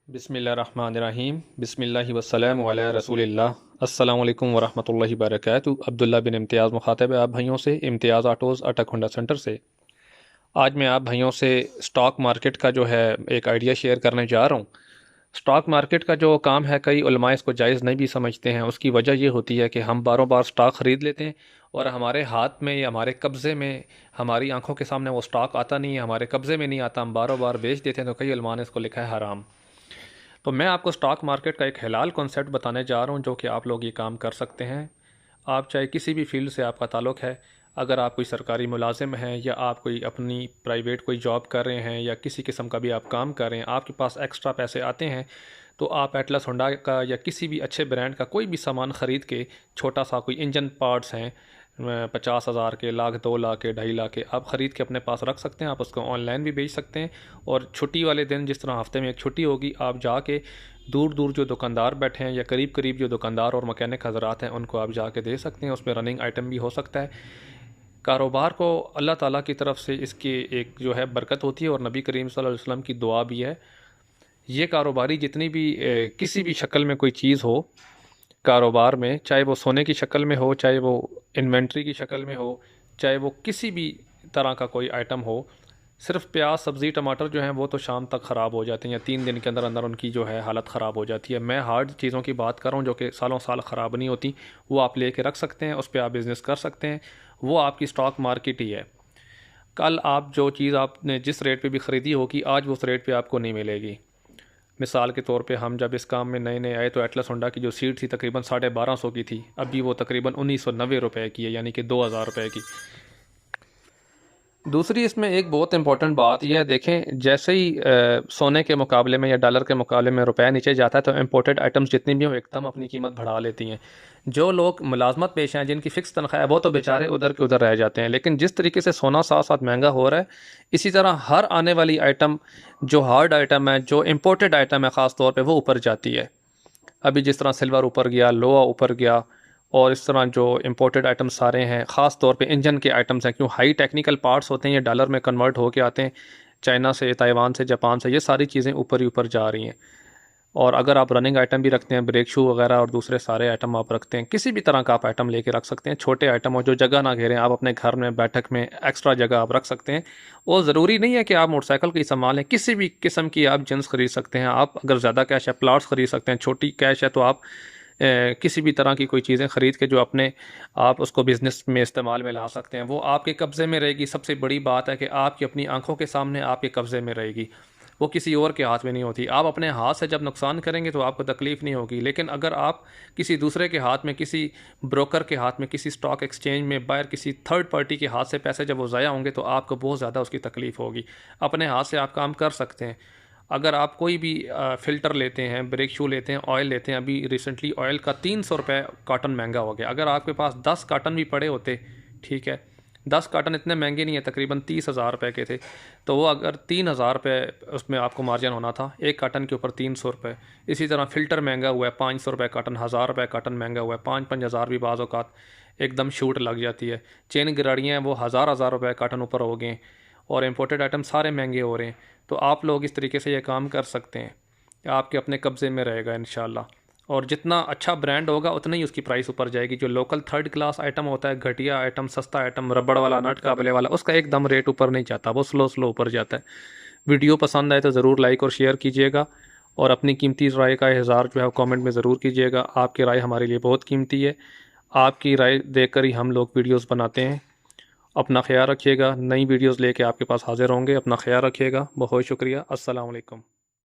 बिस्मिल्लाहिर्रहमानिर्रहीम बिस्मिल्लाहि वस्सलामु अला रसूलिल्लाह अस्सलामु अलैकुम वरहमतुल्लाहि वबरकातुहू। अब्दुल्ला बिन इम्तियाज़ मुखातब है आप भाइयों से, इम्तियाज़ ऑटोज़ अटक होंडा सेंटर से। आज मैं आप भाइयों से स्टॉक मार्केट का जो है एक आइडिया शेयर करने जा रहा हूँ। स्टॉक मार्केट का जो काम है, कई उलमा इसको जायज़ नहीं भी समझते हैं। उसकी वजह ये होती है कि हम बारों बार स्टॉक ख़रीद लेते हैं और हमारे हाथ में या हमारे कब्ज़े में, हमारी आंखों के सामने वो स्टॉक आता नहीं है, हमारे कब्ज़े में नहीं आता, हम बारों बार बेच देते हैं। तो कई उलमा ने इसको लिखा है हराम। तो मैं आपको स्टॉक मार्केट का एक हलाल कॉन्सेप्ट बताने जा रहा हूँ जो कि आप लोग ये काम कर सकते हैं। आप चाहे किसी भी फील्ड से आपका ताल्लुक़ है, अगर आप कोई सरकारी मुलाजिम हैं या आप कोई अपनी प्राइवेट कोई जॉब कर रहे हैं या किसी किस्म का भी आप काम कर रहे हैं, आपके पास एक्स्ट्रा पैसे आते हैं, तो आप एटलस होंडा का या किसी भी अच्छे ब्रांड का कोई भी सामान ख़रीद के, छोटा सा कोई इंजन पार्ट्स हैं 50,000 के, लाख, 2 लाख के, 2.5 लाख के, आप ख़रीद के अपने पास रख सकते हैं। आप उसको ऑनलाइन भी बेच सकते हैं और छुट्टी वाले दिन, जिस तरह हफ्ते में एक छुट्टी होगी, आप जाके दूर दूर जो दुकानदार बैठे हैं या करीब करीब जो दुकानदार और मकैनिक हज़रात हैं, उनको आप जाके दे सकते हैं। उसमें रनिंग आइटम भी हो सकता है। कारोबार को अल्लाह ताला की तरफ से इसकी एक जो है बरकत होती है और नबी करीम सल्लल्लाहु अलैहि वसल्लम की दुआ भी है। ये कारोबारी जितनी भी किसी भी शक्ल में कोई चीज़ हो कारोबार में, चाहे वो सोने की शक्ल में हो, चाहे वो इन्वेंट्री की शक्ल में हो, चाहे वो किसी भी तरह का कोई आइटम हो, सिर्फ प्याज, सब्ज़ी, टमाटर जो हैं वो तो शाम तक ख़राब हो जाते हैं या 3 दिन के अंदर अंदर उनकी जो है हालत ख़राब हो जाती है। मैं हार्ड चीज़ों की बात कर रहा हूँ जो कि सालों साल ख़राब नहीं होती। वो आप ले कर रख सकते हैं, उस पर आप बिज़नेस कर सकते हैं। वो आपकी स्टॉक मार्केट ही है। कल आप जो चीज़ आपने जिस रेट पे भी ख़रीदी होगी, आज वो उस रेट पे आपको नहीं मिलेगी। मिसाल के तौर पे हम जब इस काम में नए नए आए तो एटलस होंडा की जो सीट थी तकरीबन 1250 की थी, अभी वो तकरीबन 1990 रुपये की है, यानी कि 2000 रुपये की। दूसरी इसमें एक बहुत इंपॉर्टेंट बात यह है, देखें जैसे ही सोने के मुकाबले में या डॉलर के मुकाबले में रुपया नीचे जाता है तो इम्पोर्टेड आइटम्स जितनी भी हो एकदम अपनी कीमत बढ़ा लेती हैं। जो लोग मुलाजमत पेश हैं, जिनकी फ़िक्स तनख्वाह है, वो तो बेचारे उधर के उधर रह जाते हैं। लेकिन जिस तरीके से सोना साथ साथ महंगा हो रहा है, इसी तरह हर आने वाली आइटम जो हार्ड आइटम है, जो इम्पोर्टेड आइटम है ख़ास तौर पर, वो ऊपर जाती है। अभी जिस तरह सिल्वर ऊपर गया, लोहा ऊपर गया, और इस तरह जो इंपोर्टेड आइटम्स सारे हैं, ख़ास तौर पे इंजन के आइटम्स हैं, क्यों हाई टेक्निकल पार्ट्स होते हैं, ये डॉलर में कन्वर्ट होके आते हैं चाइना से, ताइवान से, जापान से। ये सारी चीज़ें ऊपर ही ऊपर जा रही हैं। और अगर आप रनिंग आइटम भी रखते हैं, ब्रेक शू वगैरह और दूसरे सारे आइटम आप रखते हैं, किसी भी तरह का आप आइटम लेके रख सकते हैं। छोटे आइटम हो जो जगह ना घेरें, आप अपने घर में बैठक में एक्स्ट्रा जगह आप रख सकते हैं। और ज़रूरी नहीं है कि आप मोटरसाइकिल की संभालें, किसी भी किस्म की आप जिन्स खरीद सकते हैं। आप अगर ज़्यादा कैश है, प्लाट्स खरीद सकते हैं। छोटी कैश है तो आप किसी भी तरह की कोई चीज़ें ख़रीद के जो अपने आप उसको बिज़नेस में इस्तेमाल में ला सकते हैं, वो आपके कब्ज़े में रहेगी। सबसे बड़ी बात है कि आपकी अपनी आंखों के सामने आपके कब्ज़े में रहेगी, वो किसी और के हाथ में नहीं होती। आप अपने हाथ से जब नुकसान करेंगे तो आपको तकलीफ़ नहीं होगी, लेकिन अगर आप किसी दूसरे के हाथ में, किसी ब्रोकर के हाथ में, किसी स्टॉक एक्सचेंज में बाहर किसी थर्ड पार्टी के हाथ से पैसे जब वो ज़ाया होंगे तो आपको बहुत ज़्यादा उसकी तकलीफ़ होगी। अपने हाथ से आप काम कर सकते हैं। अगर आप कोई भी फ़िल्टर लेते हैं, ब्रेक शू लेते हैं, ऑयल लेते हैं, अभी रिसेंटली ऑयल का 300 रुपये कार्टन महंगा हो गया। अगर आपके पास 10 कार्टन भी पड़े होते, ठीक है, 10 कार्टन इतने महंगे नहीं है, तकरीबन 30,000 रुपये के थे, तो वो अगर 3,000 रुपये उसमें आपको मार्जिन होना था, एक कार्टन के ऊपर 300 रुपये। इसी तरह फ़िल्टर महंगा हुआ है, 500 रुपये कार्टन, 1000 रुपये कार्टन महंगा हुआ है, 5-5 हज़ार भी बाज़ औक़ात एकदम शूट लग जाती है। चेन गिराड़ियाँ वो हज़ार रुपये कार्टन ऊपर हो गए और इम्पोर्टेड आइटम सारे महंगे हो रहे हैं। तो आप लोग इस तरीके से ये काम कर सकते हैं, आपके अपने कब्ज़े में रहेगा इंशाल्लाह। और जितना अच्छा ब्रांड होगा उतना ही उसकी प्राइस ऊपर जाएगी। जो लोकल थर्ड क्लास आइटम होता है, घटिया आइटम, सस्ता आइटम, रबड़ वाला, नट काबले वाला, उसका एकदम रेट ऊपर नहीं जाता, वो स्लो स्लो ऊपर जाता है। वीडियो पसंद आए तो ज़रूर लाइक और शेयर कीजिएगा और अपनी कीमती राय का इज़हार जो है कमेंट में ज़रूर कीजिएगा। आपकी राय हमारे लिए बहुत कीमती है। आपकी राय देकर ही हम लोग वीडियोज़ बनाते हैं। अपना ख्याल रखिएगा। नई वीडियोज़ लेके आपके पास हाज़िर होंगे। अपना ख्याल रखिएगा। बहुत शुक्रिया। अस्सलाम वालेकुम।